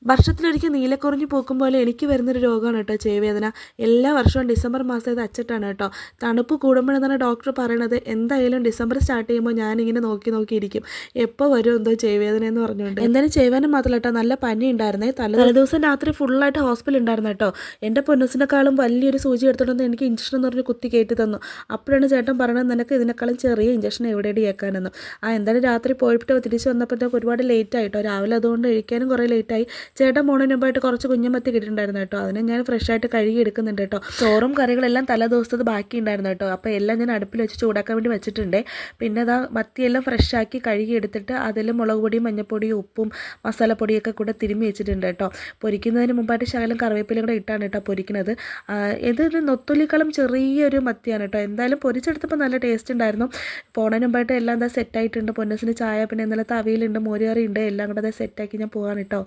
വർഷത്തിലൊരിക്കൽ നീലക്കുറിഞ്ഞ് പൂക്കും പോലെ എനിക്ക് വരുന്നൊരു രോഗമാണ് കേട്ടോ ചെവിവേദന. എല്ലാ വർഷവും ഡിസംബർ മാസം ഇത് അച്ചട്ടാണ് കേട്ടോ. തണുപ്പ് കൂടുമ്പോഴെന്നാണ് ഡോക്ടർ പറയണത്. എന്തായാലും ഡിസംബർ സ്റ്റാർട്ട് ചെയ്യുമ്പോൾ ഞാനിങ്ങനെ നോക്കിയിരിക്കും എപ്പോൾ വരും എന്തോ ചെവിവേദന എന്ന് പറഞ്ഞുകൊണ്ട്. എന്തായാലും ചെവിവേദന മാത്രമല്ല കേട്ടോ, നല്ല പനി ഉണ്ടായിരുന്നേ. തലേദിവസം രാത്രി ഫുള്ളായിട്ട് ഹോസ്പിറ്റൽ ഉണ്ടായിരുന്നു കേട്ടോ. എൻ്റെ പൊന്നൂസിനെക്കാളും വലിയൊരു സൂചി എടുത്തിട്ട് എനിക്ക് ഇഞ്ചക്ഷൻ എന്ന് പറഞ്ഞ് കുത്തി കയറ്റി തന്നു. അപ്പോഴാണ് ചേട്ടൻ പറയണത്, നിനക്ക് ഇതിനേക്കാളും ചെറിയ ഇഞ്ചക്ഷൻ എവിടെയാണ് കേൾക്കാനെന്ന്. എന്തായാലും രാത്രി പോയിട്ട് തിരിച്ച് വന്നപ്പോഴത്തേക്ക് ഒരുപാട് ലേറ്റ് ആയിട്ടോ. രാവിലെ അതുകൊണ്ട് കഴിക്കാനും കുറേ ലേറ്റായി. ചേട്ടൻ മോണിന് മുമ്പായിട്ട് കുറച്ച് കുഞ്ഞമത്തി കിട്ടിയിട്ടുണ്ടായിരുന്നു കേട്ടോ. അതിനെ ഞാൻ ഫ്രഷായിട്ട് കഴുകി എടുക്കുന്നുണ്ട് കേട്ടോ. ചോറും കറികളെല്ലാം തലേ ദിവസത്തെ ബാക്കി ഉണ്ടായിരുന്നു കേട്ടോ. അപ്പോൾ എല്ലാം ഞാൻ അടുപ്പിൽ വെച്ച് ചൂടാക്കാൻ വേണ്ടി വെച്ചിട്ടുണ്ട്. പിന്നെ അതാ മത്തിയെല്ലാം ഫ്രഷാക്കി കഴുകി എടുത്തിട്ട് അതിൽ മുളക് പൊടിയും മഞ്ഞപ്പൊടിയും ഉപ്പും മസാലപ്പൊടിയൊക്കെ കൂടെ തിരുമ്മി വെച്ചിട്ടുണ്ട് കേട്ടോ. പൊരിക്കുന്നതിന് മുമ്പായിട്ട് ശകലം കറിവേപ്പില കൂടെ ഇട്ടാണ് കേട്ടോ പൊരിക്കുന്നത്. ഇതൊരു നൊത്തുലിക്കളം ചെറിയൊരു മത്തിയാണ് കേട്ടോ. എന്തായാലും പൊരിച്ചെടുത്തപ്പോൾ നല്ല ടേസ്റ്റ് ഉണ്ടായിരുന്നു. പോണതിന് മുമ്പായിട്ട് എല്ലാം എന്താ സെറ്റായിട്ടുണ്ട്. പൊന്നസിന് ചായ, പിന്നെ ഇന്നലത്തെ അവിയലുണ്ട്, മോരുകറി ഉണ്ട്, എല്ലാം കൂടെ സെറ്റാക്കി ഞാൻ പോകാൻ കേട്ടോ.